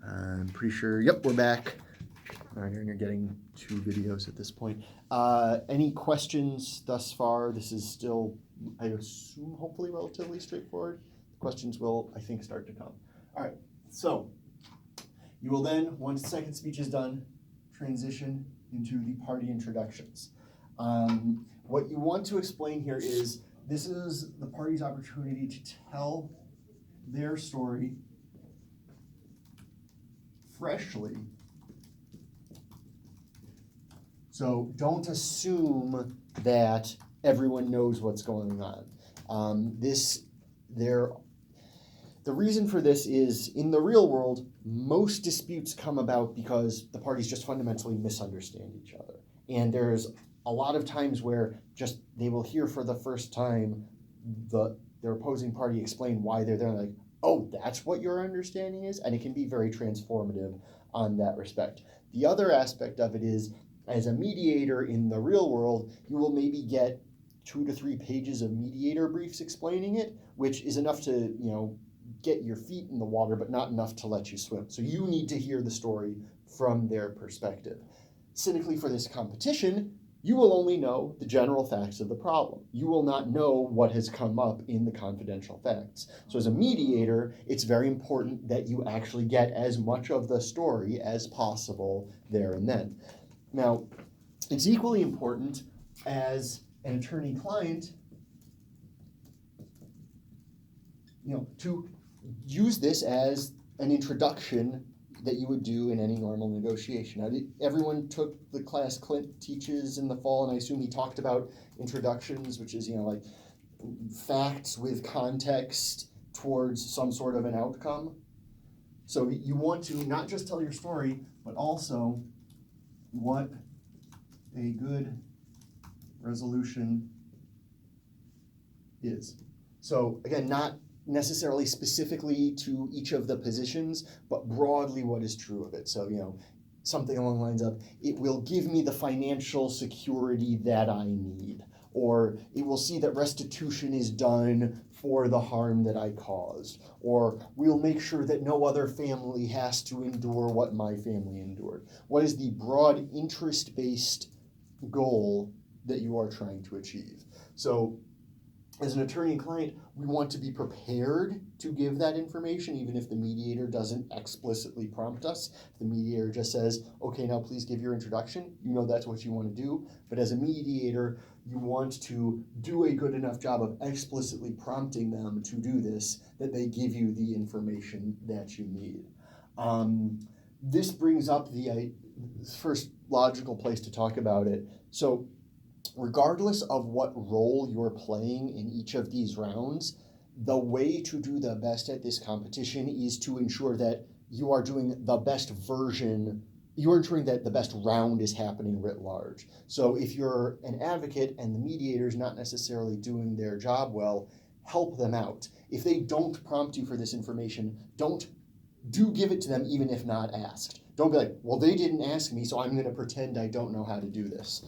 I'm pretty sure, yep, we're back. All right, you're getting 2 videos at this point. Any questions thus far? This is still, I assume, hopefully relatively straightforward. Questions will, I think, start to come. All right, so you will then, once the second speech is done, transition into the party introductions. What you want to explain here is this is the party's opportunity to tell their story freshly. So don't assume that everyone knows what's going on. The reason for this is, in the real world, most disputes come about because the parties just fundamentally misunderstand each other. And there's a lot of times where just they will hear for the first time their opposing party explain why they're there, like, oh, that's what your understanding is? And it can be very transformative on that respect. The other aspect of it is, as a mediator in the real world, you will maybe get 2 to 3 pages of mediator briefs explaining it, which is enough to, get your feet in the water, but not enough to let you swim. So you need to hear the story from their perspective. Cynically, for this competition, you will only know the general facts of the problem. You will not know what has come up in the confidential facts. So as a mediator, it's very important that you actually get as much of the story as possible there and then. Now, it's equally important as an attorney-client, to use this as an introduction that you would do in any normal negotiation. Now, everyone took the class Clint teaches in the fall, and I assume he talked about introductions, which is, like facts with context towards some sort of an outcome. So you want to not just tell your story, but also what a good resolution is. So again, not necessarily specifically to each of the positions, but broadly what is true of it. So, something along the lines of, it will give me the financial security that I need, or it will see that restitution is done for the harm that I caused, or we'll make sure that no other family has to endure what my family endured. What is the broad interest-based goal that you are trying to achieve? So, as an attorney and client, we want to be prepared to give that information, even if the mediator doesn't explicitly prompt us. If the mediator just says, okay, now please give your introduction, that's what you want to do. But as a mediator, you want to do a good enough job of explicitly prompting them to do this, that they give you the information that you need. This brings up the first logical place to talk about it. So, regardless of what role you're playing in each of these rounds, the way to do the best at this competition is to ensure that you are doing the best version, you're ensuring that the best round is happening writ large. So if you're an advocate and the mediator is not necessarily doing their job well, help them out. If they don't prompt you for this information, do give it to them even if not asked. Don't be like, well, they didn't ask me, so I'm going to pretend I don't know how to do this.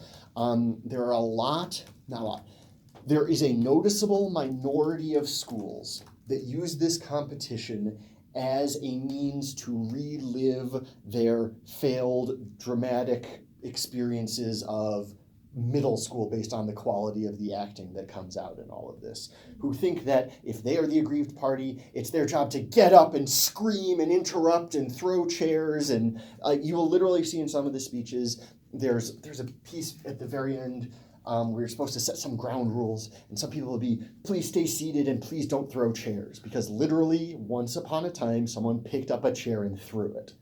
There is a noticeable minority of schools that use this competition as a means to relive their failed dramatic experiences of middle school based on the quality of the acting that comes out in all of this, who think that if they are the aggrieved party, it's their job to get up and scream and interrupt and throw chairs. And you will literally see in some of the speeches, there's a piece at the very end where you're supposed to set some ground rules, and some people will be, please stay seated and please don't throw chairs, because literally once upon a time someone picked up a chair and threw it.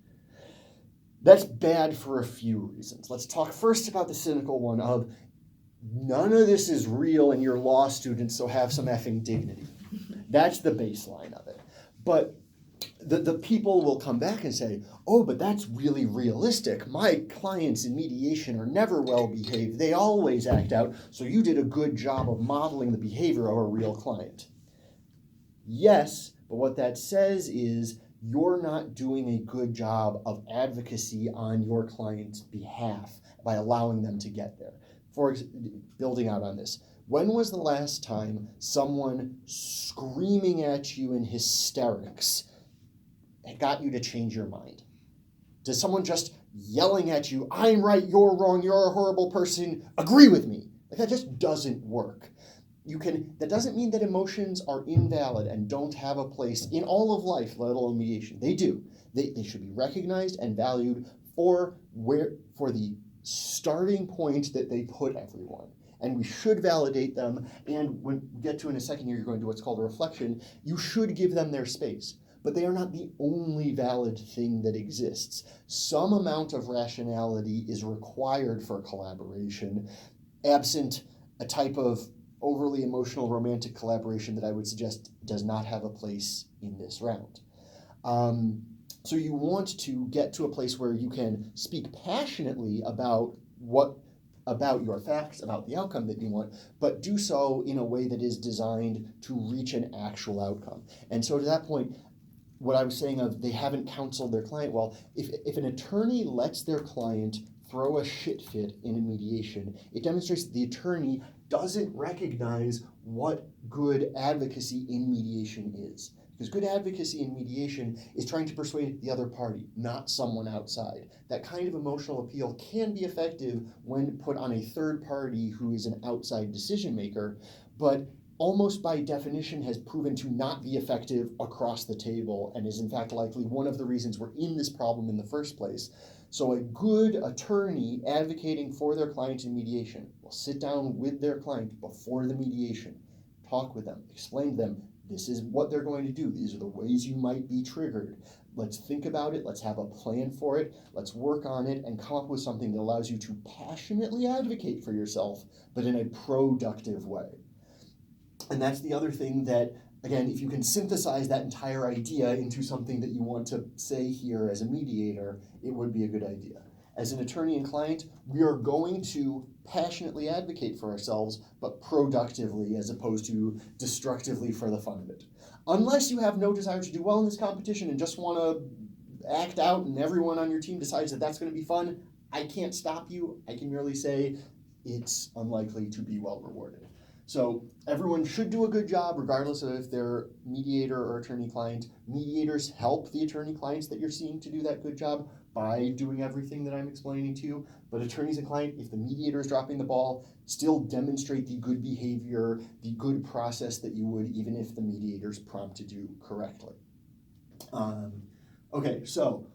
That's bad for a few reasons. Let's talk first about the cynical one of, none of this is real and you're law students, so have some effing dignity. That's the baseline of it. But the people will come back and say, oh, but that's really realistic. My clients in mediation are never well behaved. They always act out, so you did a good job of modeling the behavior of a real client. Yes, but what that says is, you're not doing a good job of advocacy on your client's behalf by allowing them to get there. Building out on this, when was the last time someone screaming at you in hysterics got you to change your mind? Does someone just yelling at you, I'm right, you're wrong, you're a horrible person, agree with me? Like, that just doesn't work. That doesn't mean that emotions are invalid and don't have a place in all of life, let alone mediation. They do. They should be recognized and valued for the starting point that they put everyone. And we should validate them. And when we get to in a second here, you're going to do what's called a reflection. You should give them their space. But they are not the only valid thing that exists. Some amount of rationality is required for collaboration, absent a type of overly emotional romantic collaboration that I would suggest does not have a place in this round. So you want to get to a place where you can speak passionately about your facts, about the outcome that you want, but do so in a way that is designed to reach an actual outcome. And so to that point, what I was saying of they haven't counseled their client well, if an attorney lets their client throw a shit fit in a mediation, it demonstrates that the attorney doesn't recognize what good advocacy in mediation is. Because good advocacy in mediation is trying to persuade the other party, not someone outside. That kind of emotional appeal can be effective when put on a third party who is an outside decision maker, but almost by definition has proven to not be effective across the table and is in fact likely one of the reasons we're in this problem in the first place. So a good attorney advocating for their client in mediation will sit down with their client before the mediation, talk with them, explain to them, this is what they're going to do. These are the ways you might be triggered. Let's think about it. Let's have a plan for it. Let's work on it and come up with something that allows you to passionately advocate for yourself, but in a productive way. And that's the other thing that, again, if you can synthesize that entire idea into something that you want to say here as a mediator, it would be a good idea. As an attorney and client, we are going to passionately advocate for ourselves, but productively as opposed to destructively for the fun of it. Unless you have no desire to do well in this competition and just want to act out and everyone on your team decides that that's going to be fun, I can't stop you. I can merely say it's unlikely to be well rewarded. So everyone should do a good job regardless of if they're mediator or attorney-client. Mediators help the attorney-clients that you're seeing to do that good job by doing everything that I'm explaining to you. But attorneys and client, if the mediator is dropping the ball, still demonstrate the good behavior, the good process that you would even if the mediator's prompted you correctly. Okay, so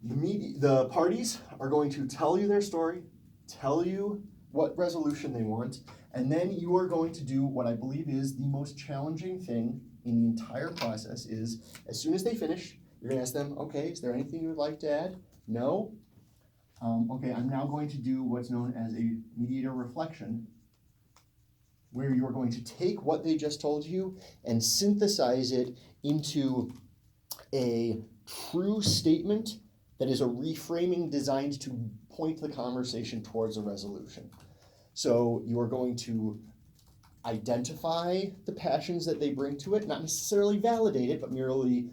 the parties are going to tell you their story, tell you what resolution they want, and then you are going to do what I believe is the most challenging thing in the entire process is, as soon as they finish, you're going to ask them, okay, is there anything you would like to add? No? Okay, I'm now going to do what's known as a mediator reflection, where you're going to take what they just told you and synthesize it into a true statement that is a reframing designed to point the conversation towards a resolution. So you are going to identify the passions that they bring to it, not necessarily validate it, but merely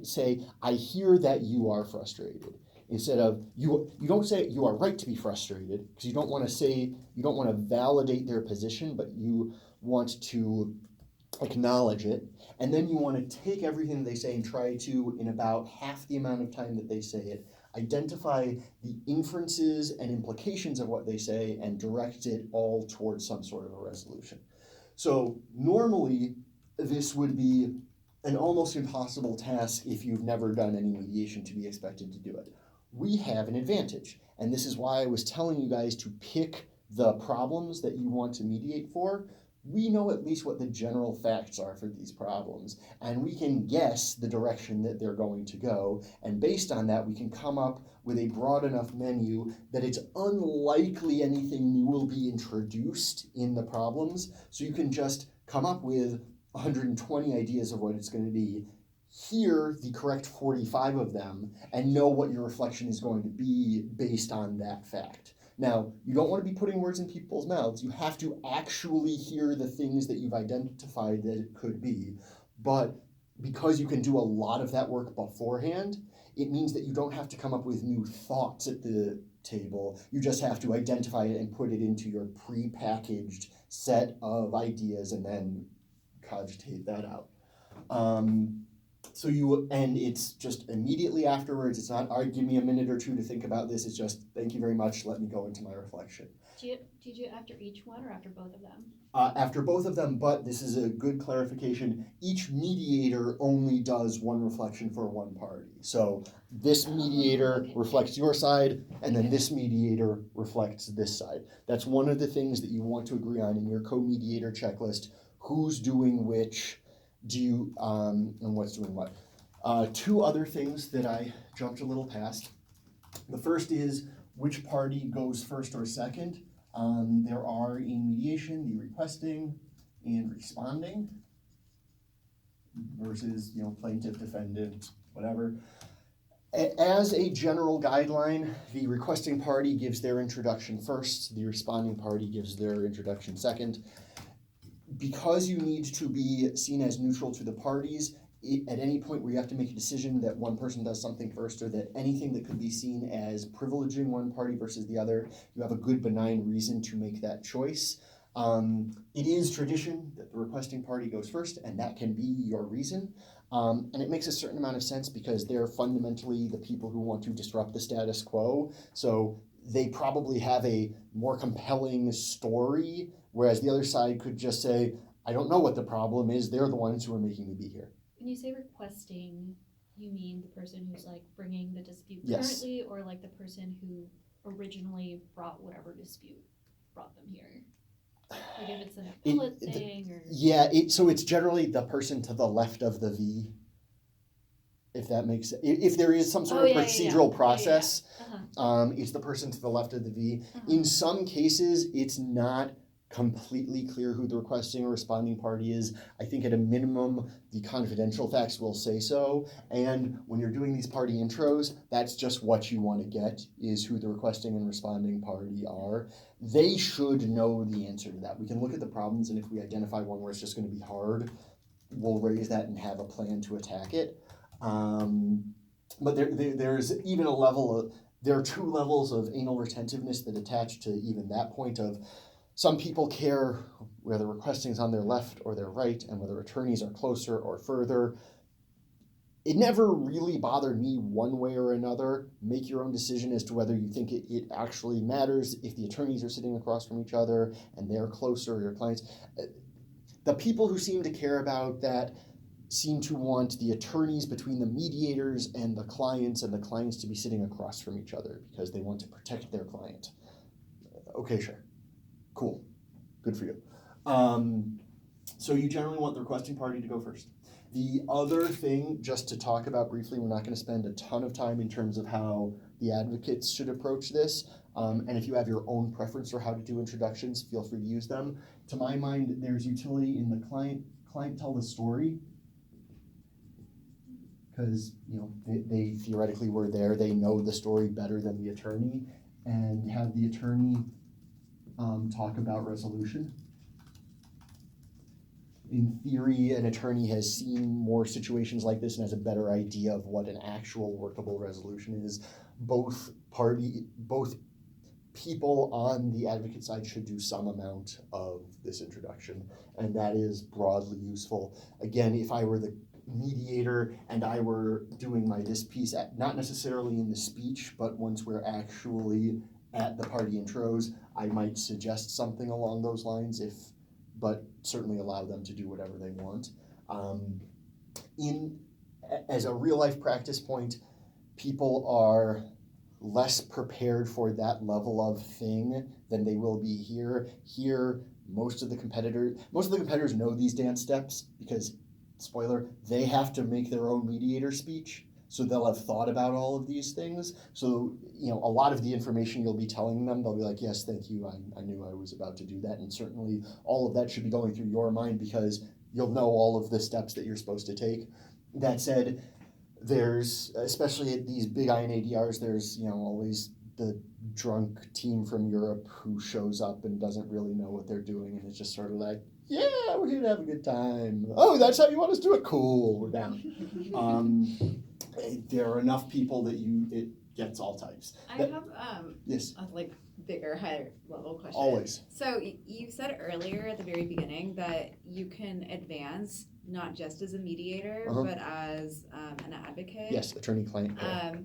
say, I hear that you are frustrated. Instead of, you don't say you are right to be frustrated, because you don't want to validate their position, but you want to acknowledge it. And then you want to take everything they say and try to, in about half the amount of time that they say it, identify the inferences and implications of what they say and direct it all towards some sort of a resolution. So normally, this would be an almost impossible task if you've never done any mediation to be expected to do it. We have an advantage, and this is why I was telling you guys to pick the problems that you want to mediate for. We know at least what the general facts are for these problems, and we can guess the direction that they're going to go, and based on that, we can come up with a broad enough menu that it's unlikely anything new will be introduced in the problems, so you can just come up with 120 ideas of what it's going to be, hear the correct 45 of them, and know what your reflection is going to be based on that fact. Now, you don't want to be putting words in people's mouths. You have to actually hear the things that you've identified that it could be. But because you can do a lot of that work beforehand, it means that you don't have to come up with new thoughts at the table. You just have to identify it and put it into your pre-packaged set of ideas and then cogitate that out. So and it's just immediately afterwards. It's not, all right, give me a minute or two to think about this. It's just, thank you very much, let me go into my reflection. Do you do it after each one or after both of them? After both of them, but this is a good clarification. Each mediator only does one reflection for one party. So this mediator reflects your side, and then this mediator reflects this side. That's one of the things that you want to agree on in your co-mediator checklist. Who's doing which, and what's doing what. Two other things that I jumped a little past. The first is which party goes first or second. There are in mediation the requesting and responding versus plaintiff, defendant, whatever. As a general guideline, the requesting party gives their introduction first, the responding party gives their introduction second. Because you need to be seen as neutral to the parties, at any point where you have to make a decision that one person does something first, or that anything that could be seen as privileging one party versus the other, you have a good benign reason to make that choice. It is tradition that the requesting party goes first, and that can be your reason. And it makes a certain amount of sense because they're fundamentally the people who want to disrupt the status quo. So they probably have a more compelling story, whereas the other side could just say, I don't know what the problem is, they're the ones who are making me be here. When you say requesting, you mean the person who's like bringing the dispute Yes. currently, or like the person who originally brought whatever dispute brought them here? Like if it's an appellate thing or... Yeah, so it's generally the person to the left of the V, if that makes sense. If there is some sort of procedural process, it's the person to the left of the V. In some cases, it's not completely clear who the requesting or responding party is. I think at a minimum, the confidential facts will say so. And when you're doing these party intros, that's just what you want to get, is who the requesting and responding party are. They should know the answer to that. We can look at the problems, and if we identify one where it's just going to be hard, we'll raise that and have a plan to attack it. But there's even a level of, there are two levels of anal retentiveness that attach to even that point of, some people care whether requesting is on their left or their right, and whether attorneys are closer or further. It never really bothered me one way or another. Make your own decision as to whether you think it actually matters if the attorneys are sitting across from each other and they're closer, or your clients. The people who seem to care about that seem to want the attorneys between the mediators and the clients to be sitting across from each other because they want to protect their client. Okay, sure. Cool. Good for you. So you generally want the requesting party to go first. The other thing, just to talk about briefly, we're not going to spend a ton of time in terms of how the advocates should approach this. And if you have your own preference for how to do introductions, feel free to use them. To my mind, there's utility in the client tell the story, because they theoretically were there. They know the story better than the attorney, and have the attorney talk about resolution. In theory, an attorney has seen more situations like this and has a better idea of what an actual workable resolution is. Both people on the advocate side should do some amount of this introduction, and that is broadly useful. Again, if I were the mediator and I were doing this piece, not necessarily in the speech, but once we're actually at the party intros, I might suggest something along those lines, but certainly allow them to do whatever they want. As a real life practice point, people are less prepared for that level of thing than they will be here. Here, most of the competitors know these dance steps because, spoiler, they have to make their own mediator speech. So they'll have thought about all of these things. So, a lot of the information you'll be telling them, they'll be like, yes, thank you, I knew I was about to do that. And certainly all of that should be going through your mind because you'll know all of the steps that you're supposed to take. That said, there's, especially at these big INADRs, there's, always the drunk team from Europe who shows up and doesn't really know what they're doing. And it's just sort of like, yeah, we're here to have a good time. Oh, that's how you want us to do it? Cool, we're down. There are enough people that it gets all types. I have yes, a bigger, higher level question. Always. So you said earlier at the very beginning that you can advance not just as a mediator, Uh-huh. but as an advocate. Yes, attorney-client pair.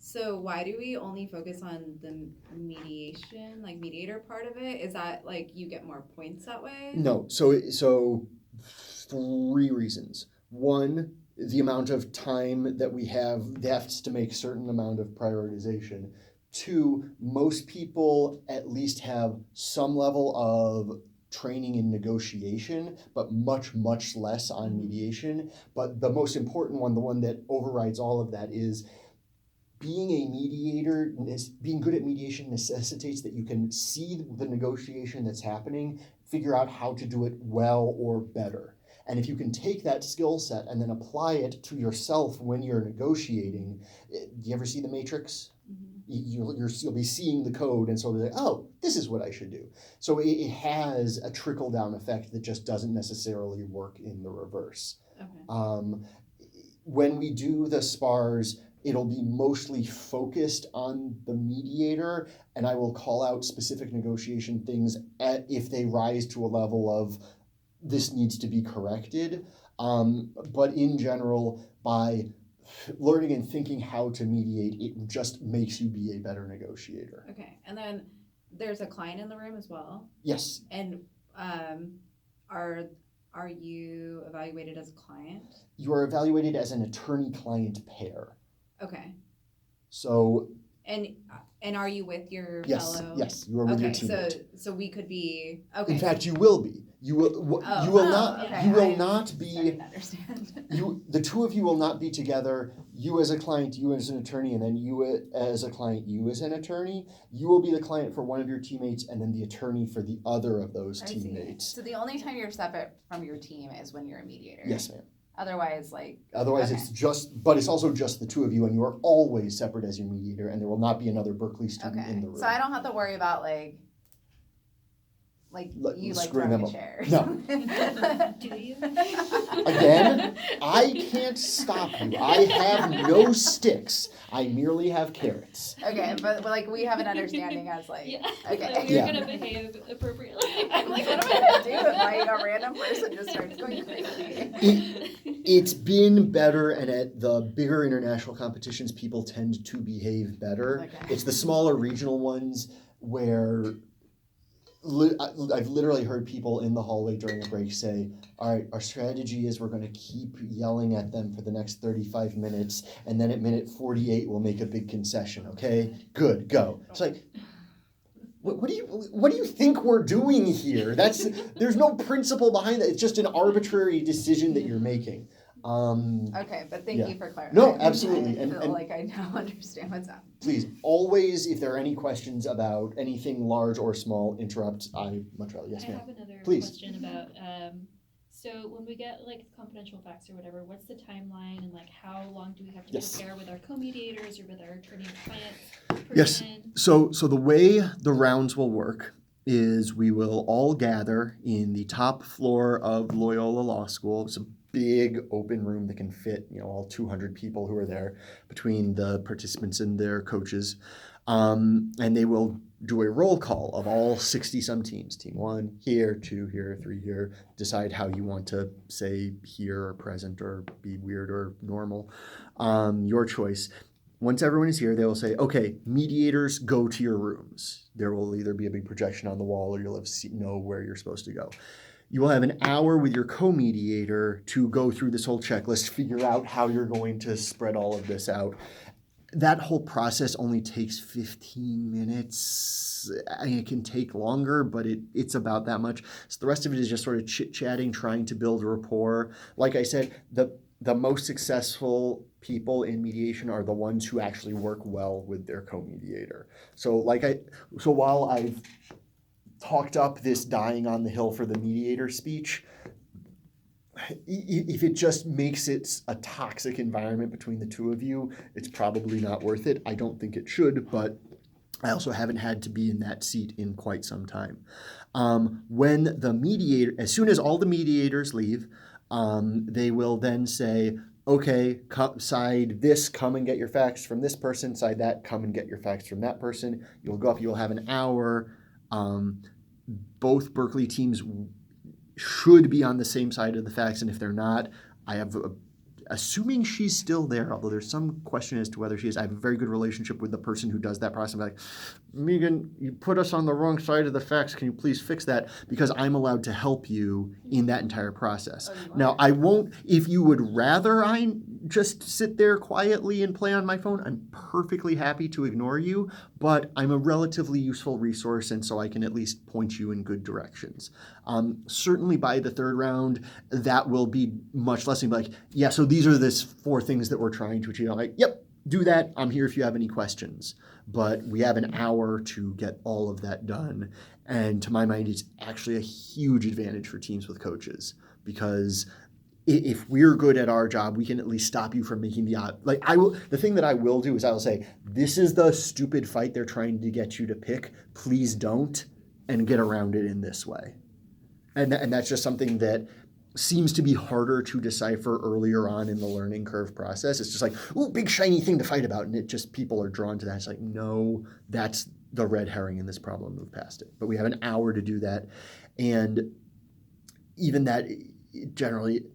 So why do we only focus on the mediation, like mediator part of it? Is that like you get more points that way? No, so 3 reasons. One, the amount of time that we have to make certain amount of prioritization. 2, most people at least have some level of training in negotiation, but much, much less on mediation. But the most important one, the one that overrides all of that, is being a mediator, being good at mediation necessitates that you can see the negotiation that's happening, figure out how to do it well or better. And if you can take that skill set and then apply it to yourself when you're negotiating, do you ever see The Matrix? You'll be seeing the code and so be like, oh, this is what I should do. So it has a trickle-down effect that just doesn't necessarily work in the reverse. Okay. When we do the spars, it'll be mostly focused on the mediator, and I will call out specific negotiation things if they rise to a level of this needs to be corrected. But in general, by learning and thinking how to mediate, it just makes you be a better negotiator. Okay. And then there's a client in the room as well. Yes. And are you evaluated as a client? You are evaluated as an attorney-client pair. Okay. So And are you with your yes, fellow? yes, you are with your Okay, teammate. so we could be okay. In fact, you will be. You will. You will not. Okay. You will not be. Starting to understand. The two of you will not be together. You as a client, you as an attorney, and then you as a client, you as an attorney. You will be the client for one of your teammates, and then the attorney for the other of those I see. teammates. So the only time you're separate from your team is when you're a mediator. Yes, ma'am. Otherwise, like, Otherwise, Okay. it's just. But it's also just the two of you, and you are always separate as your mediator, and there will not be another Berkeley student okay. in the room. So I don't have to worry about like you like screwing throwing them a up. chair. No. Do you? Again, I can't stop you. I have no sticks. I merely have carrots. Okay, but like we have an understanding as like, Yeah. okay. So you're Yeah. gonna behave appropriately. I'm like, what am I gonna do if like a random person just starts going crazy? It's been better, and at the bigger international competitions, people tend to behave better. Okay. It's the smaller regional ones where I've literally heard people in the hallway during a break say, all right, our strategy is we're going to keep yelling at them for the next 35 minutes, and then at minute 48 we'll make a big concession, okay? Good, go. It's like, what do you think we're doing here? There's no principle behind that. It's just an arbitrary decision that you're making. Okay, but thank Yeah. you for clarifying. No, absolutely. I And- feel and- like I now understand what's happening. Please, always, if there are any questions about anything large or small, interrupt. I much rather. Yes, I ma'am. have another Please. question about so when we get like confidential facts or whatever, what's the timeline and like how long do we have to Yes. prepare with our co-mediators or with our attorney and client Yes. person? So the way the rounds will work is we will all gather in the top floor of Loyola Law School. It's a big open room that can fit, all 200 people who are there between the participants and their coaches. And they will do a roll call of all 60-some teams. Team 1 here, 2 here, 3 here. Decide how you want to say here or present or be weird or normal. Your choice. Once everyone is here, they will say, okay, mediators, go to your rooms. There will either be a big projection on the wall or you'll know where you're supposed to go. You will have an hour with your co-mediator to go through this whole checklist, figure out how you're going to spread all of this out. That whole process only takes 15 minutes. I mean, it can take longer, but it's about that much. So the rest of it is just sort of chit-chatting, trying to build whirlpool. Like I said, the most successful people in mediation are the ones who actually work well with their co-mediator. So while I've talked up this dying on the hill for the mediator speech, if it just makes it a toxic environment between the two of you, it's probably not worth it. I don't think it should, but I also haven't had to be in that seat in quite some time. As soon as all the mediators leave, they will then say, okay, side this, come and get your facts from this person, side that, come and get your facts from that person. You'll go up, you'll have an hour. Both Berkeley teams should be on the same side of the facts, and if they're not, I have assuming she's still there, although there's some question as to whether she is. I have a very good relationship with the person who does that process. I'm like, Megan, you put us on the wrong side of the facts. Can you please fix that? Because I'm allowed to help you in that entire process. Now, I won't, if you would rather I just sit there quietly and play on my phone, I'm perfectly happy to ignore you, but I'm a relatively useful resource, and so I can at least point you in good directions. Certainly by the third round, that will be much less like, yeah, so these are the 4 things that we're trying to achieve. I'm like, yep, do that. I'm here if you have any questions. But we have an hour to get all of that done. And to my mind, it's actually a huge advantage for teams with coaches, because if we're good at our job, we can at least stop you from making the thing that I will do is I will say, this is the stupid fight they're trying to get you to pick. Please don't, and get around it in this way. And that's just something that seems to be harder to decipher earlier on in the learning curve process. It's just like, ooh, big shiny thing to fight about. And it just, people are drawn to that. It's like, no, that's the red herring in this problem. Move past it. But we have an hour to do that. And even that, generally,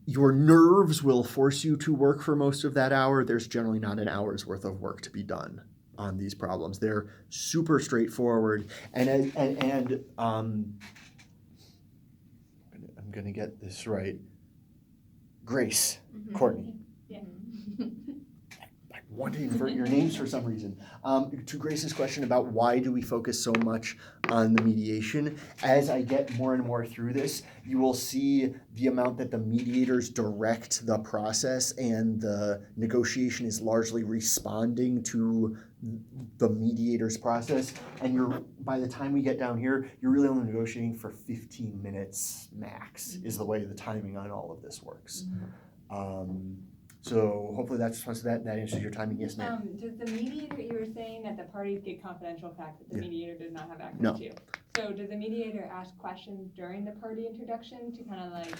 your nerves will force you to work for most of that hour. There's generally not an hour's worth of work to be done on these problems. They're super straightforward. And I'm going to get this right. Grace, Courtney. Yeah. I want to invert your names for some reason. To Grace's question about why do we focus so much on the mediation, as I get more and more through this, you will see the amount that the mediators direct the process, and the negotiation is largely responding to the mediator's process. And by the time we get down here, you're really only negotiating for 15 minutes max is the way the timing on all of this works. So hopefully that answers your timing. Yes, ma'am. Does the mediator, you were saying that the parties get confidential facts that the mediator does not have access No. to. So does the mediator ask questions during the party introduction to kind of like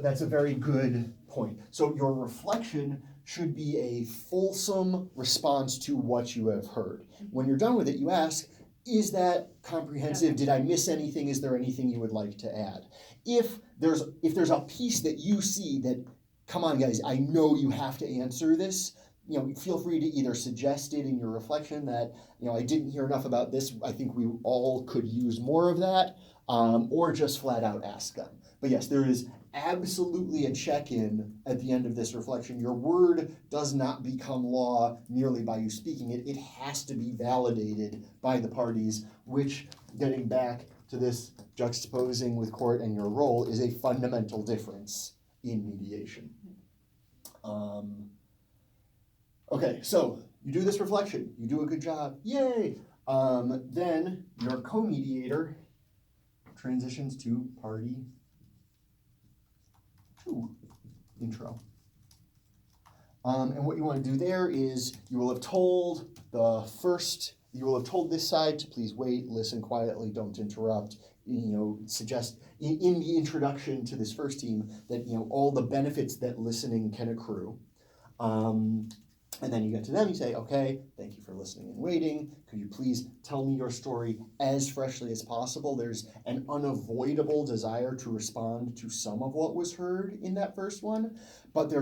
That's a very good point. So your reflection should be a fulsome response to what you have heard. When you're done with it, you ask, is that comprehensive? Did I miss anything? Is there anything you would like to add? If there's a piece that you see that, come on guys, I know you have to answer this, feel free to either suggest it in your reflection that, I didn't hear enough about this, I think we all could use more of that, or just flat out ask them. But yes, there is absolutely a check-in at the end of this reflection. Your word does not become law merely by you speaking it. It has to be validated by the parties, which, getting back to this juxtaposing with court and your role, is a fundamental difference in mediation. Okay, so you do this reflection. You do a good job. Yay! Then your co-mediator transitions to party 2 intro. And what you want to do there is you will have told this side to please wait, listen quietly, don't interrupt, suggest in the introduction to this first team that, all the benefits that listening can accrue. And then you get to them, you say, okay, thank you for listening and waiting. Could you please tell me your story as freshly as possible? There's an unavoidable desire to respond to some of what was heard in that first one, but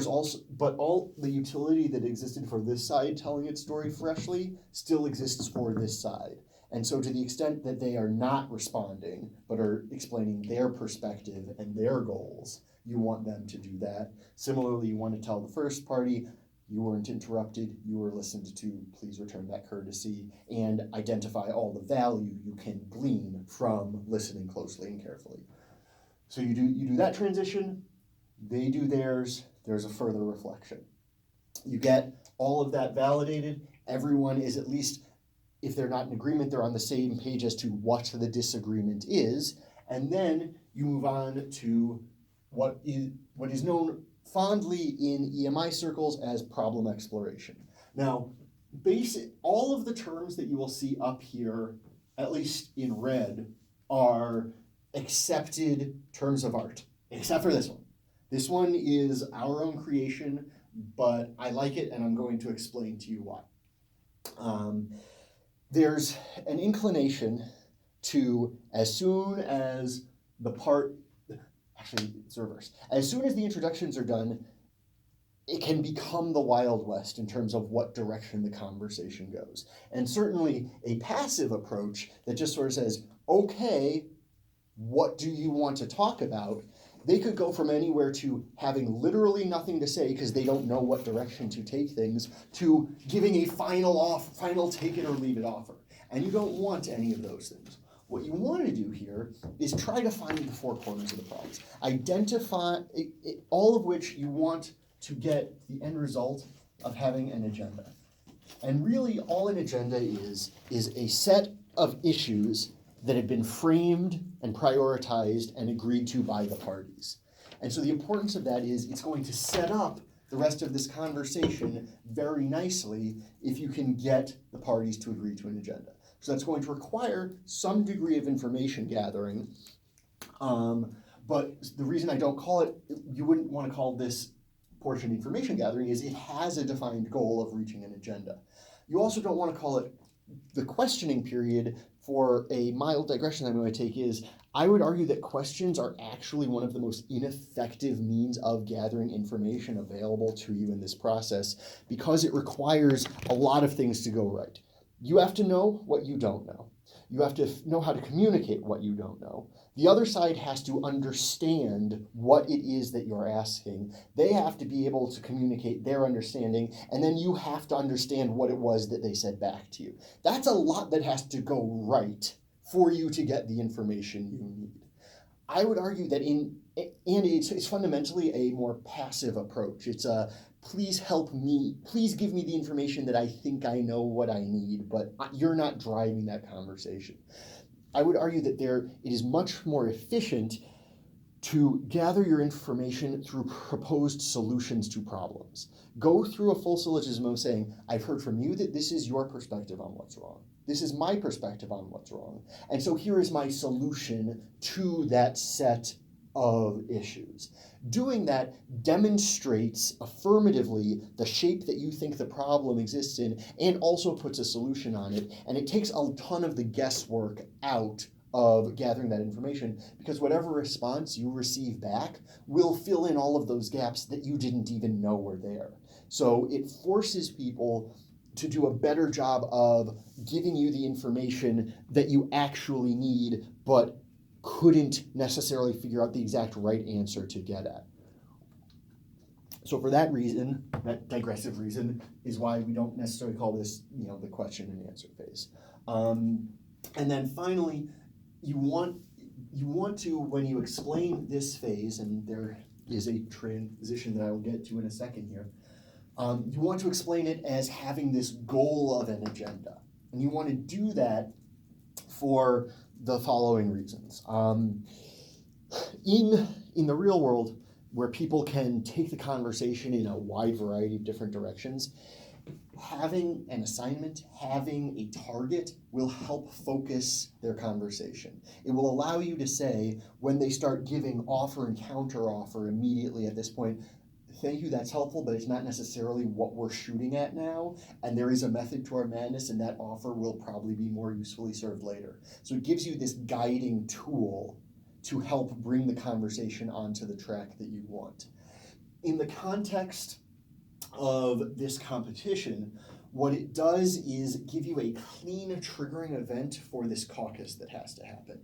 all the utility that existed for this side telling its story freshly still exists for this side. And so to the extent that they are not responding, but are explaining their perspective and their goals, you want them to do that. Similarly, you want to tell the first party, you weren't interrupted, you were listened to, please return that courtesy, and identify all the value you can glean from listening closely and carefully. So you do that transition, they do theirs, there's a further reflection. You get all of that validated, everyone is, at least if they're not in agreement, they're on the same page as to what the disagreement is, and then you move on to what is known fondly in EMI circles as problem exploration. Now, all of the terms that you will see up here, at least in red, are accepted terms of art, except for this one. This one is our own creation, but I like it and I'm going to explain to you why. There's an inclination to as soon as actually it's reverse. As soon as the introductions are done, it can become the Wild West in terms of what direction the conversation goes. And certainly a passive approach that just sort of says, okay, what do you want to talk about? They could go from anywhere to having literally nothing to say because they don't know what direction to take things, to giving a final take it or leave it offer. And you don't want any of those things. What you want to do here is try to find the four corners of the problems. Identify all of which you want to get the end result of having an agenda. And really all an agenda is a set of issues that have been framed and prioritized and agreed to by the parties. And so the importance of that is it's going to set up the rest of this conversation very nicely if you can get the parties to agree to an agenda. So that's going to require some degree of information gathering. But the reason I don't call it, you wouldn't want to call this portion information gathering, is it has a defined goal of reaching an agenda. You also don't want to call it the questioning period. For a mild digression I'm going to take is, I would argue that questions are actually one of the most ineffective means of gathering information available to you in this process because it requires a lot of things to go right. You have to know what you don't know. You have to know how to communicate what you don't know. The other side has to understand what it is that you're asking. They have to be able to communicate their understanding, and then you have to understand what it was that they said back to you. That's a lot that has to go right for you to get the information you need. I would argue that it's fundamentally a more passive approach. It's a, please help me, please give me the information that I think I know what I need, but you're not driving that conversation. I would argue that it is much more efficient to gather your information through proposed solutions to problems. Go through a full syllogism of saying, I've heard from you that this is your perspective on what's wrong. This is my perspective on what's wrong. And so here is my solution to that set of issues. Doing that demonstrates affirmatively the shape that you think the problem exists in and also puts a solution on it. And it takes a ton of the guesswork out of gathering that information because whatever response you receive back will fill in all of those gaps that you didn't even know were there. So it forces people to do a better job of giving you the information that you actually need, but couldn't necessarily figure out the exact right answer to get at. So for that reason, that digressive reason, is why we don't necessarily call this, the question and answer phase. And then finally, you want to, when you explain this phase, and there is a transition that I will get to in a second here, you want to explain it as having this goal of an agenda. And you want to do that for the following reasons. In the real world, where people can take the conversation in a wide variety of different directions, having an assignment, having a target will help focus their conversation. It will allow you to say, when they start giving offer and counter offer immediately at this point, thank you, that's helpful, but it's not necessarily what we're shooting at now, and there is a method to our madness, and that offer will probably be more usefully served later. So it gives you this guiding tool to help bring the conversation onto the track that you want. In the context of this competition, what it does is give you a clean triggering event for this caucus that has to happen.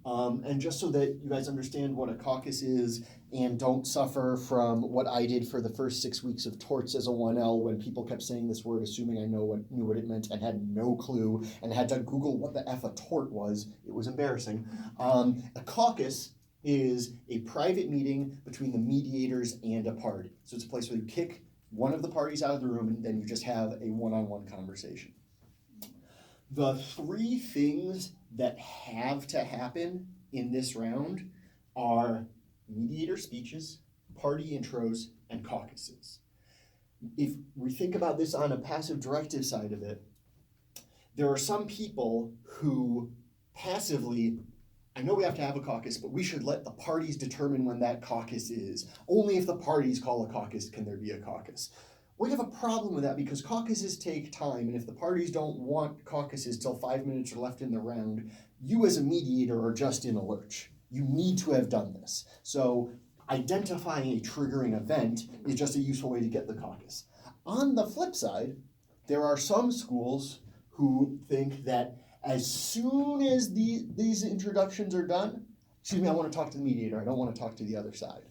And just so that you guys understand what a caucus is and don't suffer from what I did for the first 6 weeks of torts as a 1L when people kept saying this word assuming I knew what it meant and had no clue and had to Google what the F a tort was. It was embarrassing. A caucus is a private meeting between the mediators and a party. So it's a place where you kick one of the parties out of the room and then you just have a one-on-one conversation. The three things that have to happen in this round are mediator speeches, party intros, and caucuses. If we think about this on a passive directive side of it, there are some people who passively, I know we have to have a caucus, but we should let the parties determine when that caucus is. Only if the parties call a caucus can there be a caucus. We have a problem with that because caucuses take time, and if the parties don't want caucuses till 5 minutes are left in the round, you as a mediator are just in a lurch. You need to have done this. So identifying a triggering event is just a useful way to get the caucus. On the flip side, there are some schools who think that as soon as these introductions are done, excuse me, I want to talk to the mediator, I don't want to talk to the other side.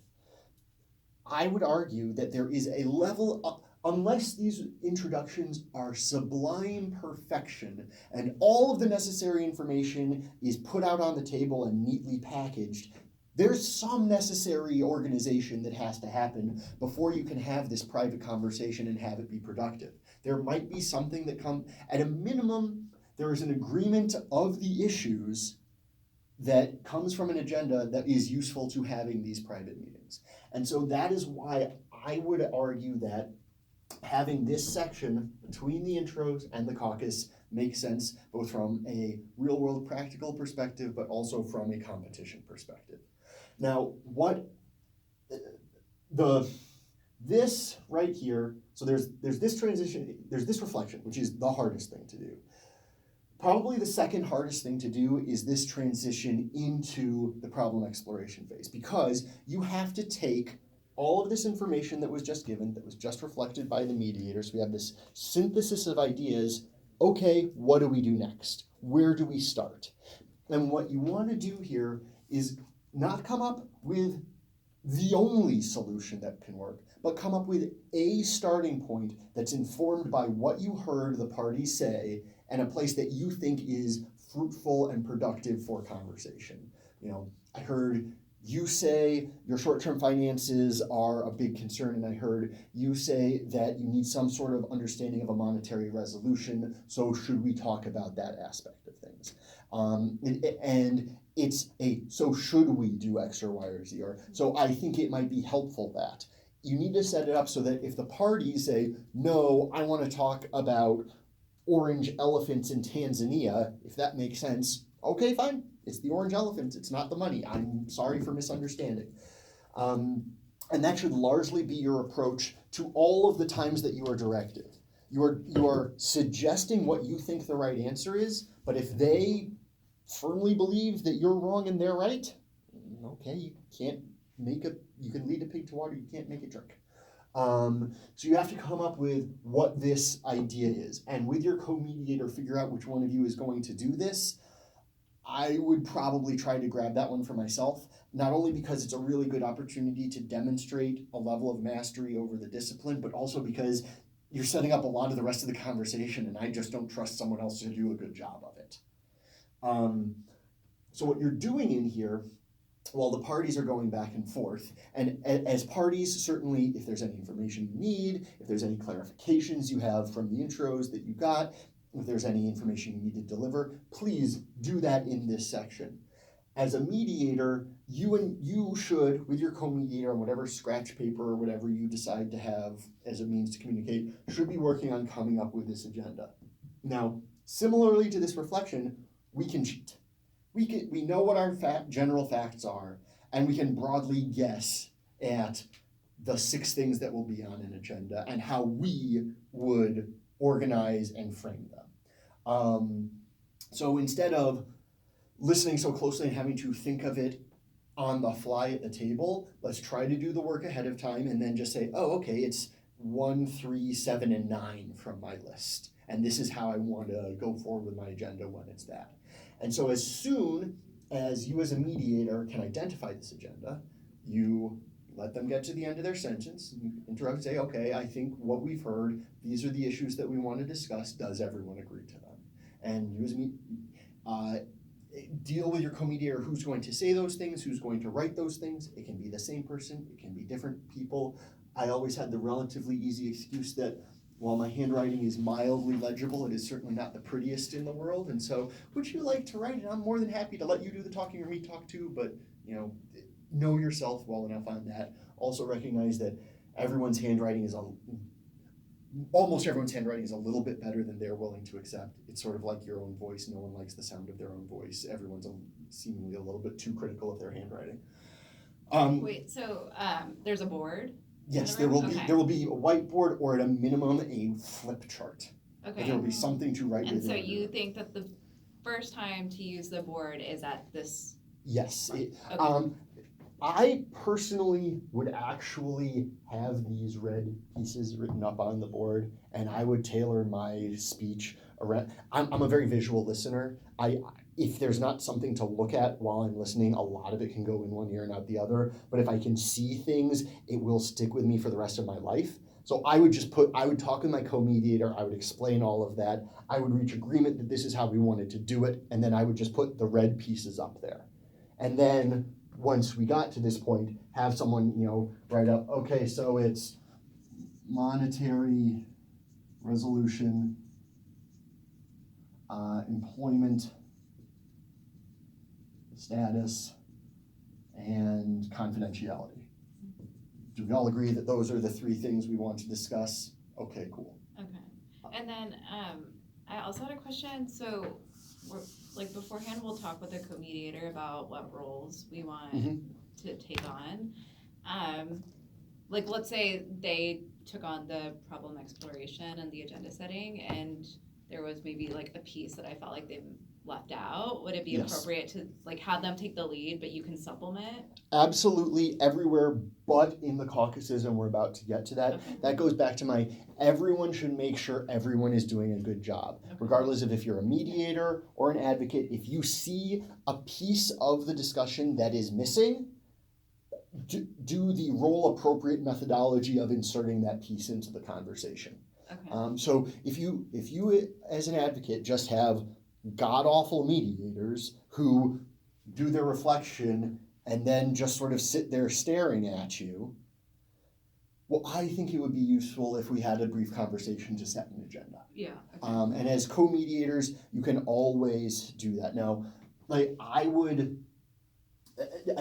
I would argue that there is a level of, unless these introductions are sublime perfection and all of the necessary information is put out on the table and neatly packaged, there's some necessary organization that has to happen before you can have this private conversation and have it be productive. There might be something that at a minimum, there is an agreement of the issues that comes from an agenda that is useful to having these private meetings. And so that is why I would argue that having this section between the intros and the caucus makes sense, both from a real world practical perspective, but also from a competition perspective. Now, this right here, so there's this transition, there's this reflection, which is the hardest thing to do. Probably the second hardest thing to do is this transition into the problem exploration phase, because you have to take all of this information that was just given, that was just reflected by the mediators. We have this synthesis of ideas. Okay, what do we do next? Where do we start? And what you want to do here is not come up with the only solution that can work, but come up with a starting point that's informed by what you heard the parties say and a place that you think is fruitful and productive for conversation. You know, I heard you say your short-term finances are a big concern, and I heard you say that you need some sort of understanding of a monetary resolution, so should we talk about that aspect of things? And it's so should we do X or Y or Z? Or so I think it might be helpful that you need to set it up so that if the parties say, no, I want to talk about orange elephants in Tanzania, if that makes sense, okay, fine. It's the orange elephants, it's not the money. I'm sorry for misunderstanding. And that should largely be your approach to all of the times that you are directed. You are suggesting what you think the right answer is, but if they firmly believe that you're wrong and they're right, okay, you can lead a pig to water, you can't make it drink. So you have to come up with what this idea is, and with your co-mediator, figure out which one of you is going to do this. I would probably try to grab that one for myself, not only because it's a really good opportunity to demonstrate a level of mastery over the discipline, but also because you're setting up a lot of the rest of the conversation, and I just don't trust someone else to do a good job of it. So what you're doing in here, while the parties are going back and forth, and as parties, certainly if there's any information you need, if there's any clarifications you have from the intros that you got, if there's any information you need to deliver, please do that in this section. As a mediator, you should, with your co-mediator on whatever scratch paper or whatever you decide to have as a means to communicate, should be working on coming up with this agenda. Now, similarly to this reflection, we can cheat. We know what our general facts are, and we can broadly guess at the 6 things that will be on an agenda and how we would organize and frame them. So instead of listening so closely and having to think of it on the fly at the table, let's try to do the work ahead of time and then just say, oh, okay, it's 1, 3, 7, and 9 from my list. And this is how I want to go forward with my agenda when it's that. And so as soon as you as a mediator can identify this agenda, you let them get to the end of their sentence, and interrupt and say, okay, I think what we've heard, these are the issues that we want to discuss, does everyone agree to them? And you as a deal with your co-mediator who's going to say those things, who's going to write those things. It can be the same person, it can be different people. I always had the relatively easy excuse that while my handwriting is mildly legible, it is certainly not the prettiest in the world. And so, would you like to write? And I'm more than happy to let you do the talking or me talk too, but know yourself well enough on that. Also recognize that almost everyone's handwriting is a little bit better than they're willing to accept. It's sort of like your own voice. No one likes the sound of their own voice. Everyone's seemingly a little bit too critical of their handwriting. Wait, so there's a board Yes, the there room? will be, Okay. there will be a whiteboard or at a minimum a flip chart. But Okay. there will be something to write with. And so in the you room. think that the first time to use the board is at this? Yes, Okay. I personally would actually have these red pieces written up on the board, and I would tailor my speech around. I'm a very visual listener. If there's not something to look at while I'm listening, a lot of it can go in one ear and out the other. But if I can see things, it will stick with me for the rest of my life. So I would talk with my co-mediator, I would explain all of that, I would reach agreement that this is how we wanted to do it, and then I would just put the red pieces up there. And then once we got to this point, have someone, write up, okay, so it's monetary resolution, employment status, and confidentiality. Do we all agree that those are the three things we want to discuss? Okay, cool. Okay. And then I also had a question. So beforehand, we'll talk with the co-mediator about what roles we want to take on. Let's say they took on the problem exploration and the agenda setting, and there was maybe a piece that I felt like they left out. Would it be Yes. appropriate to have them take the lead, but you can supplement? Absolutely everywhere but in the caucuses, and we're about to get to that. Okay. That goes back to everyone should make sure everyone is doing a good job. Okay. Regardless of if you're a mediator or an advocate, if you see a piece of the discussion that is missing, do the role appropriate methodology of inserting that piece into the conversation. Okay. So if you as an advocate just have god-awful mediators who do their reflection and then just sort of sit there staring at you, well, I think it would be useful if we had a brief conversation to set an agenda. Yeah. Okay. And as co-mediators, you can always do that. Now, I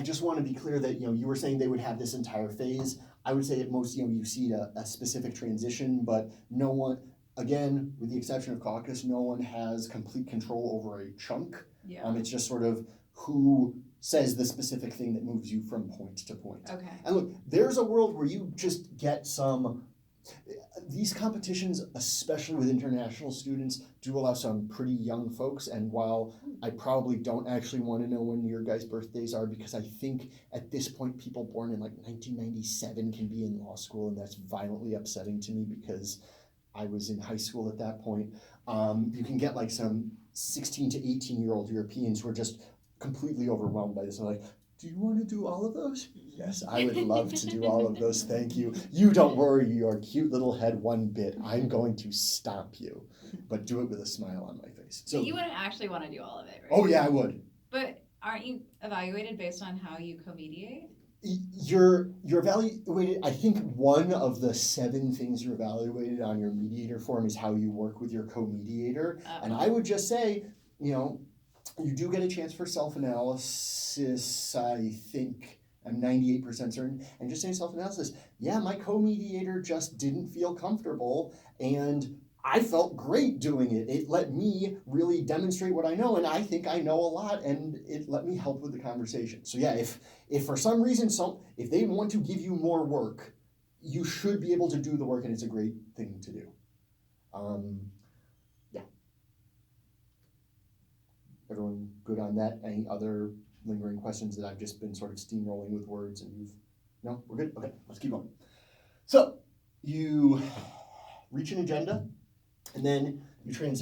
just want to be clear that, you were saying they would have this entire phase. I would say at most, you see a specific transition, but no one, again, with the exception of caucus, no one has complete control over a chunk. Yeah. It's just sort of who says the specific thing that moves you from point to point. Okay. And look, there's a world where you just get these competitions, especially with international students, do allow some pretty young folks. And while I probably don't actually want to know when your guys' birthdays are, because I think at this point people born in 1997 can be in law school, and that's violently upsetting to me because I was in high school at that point. You can get some 16 to 18-year-old Europeans who are just completely overwhelmed by this. They're like, do you want to do all of those? Yes, I would love to do all of those, thank you. You don't worry your cute little head one bit. I'm going to stomp you, but do it with a smile on my face. So you wouldn't actually want to do all of it, right? Oh yeah, I would. But aren't you evaluated based on how you co-mediate? You're evaluated, I think one of the 7 things you're evaluated on your mediator form is how you work with your co-mediator. And I would just say, you do get a chance for self-analysis, I think. I'm 98% certain. And just saying self-analysis, yeah, my co-mediator just didn't feel comfortable, and I felt great doing it. It let me really demonstrate what I know, and I think I know a lot, and it let me help with the conversation. So yeah, if for some reason, if they want to give you more work, you should be able to do the work, and it's a great thing to do. Yeah. Everyone good on that? Any other lingering questions that I've just been sort of steamrolling with words and no, we're good? Okay, let's keep going. So you reach an agenda, and then you transition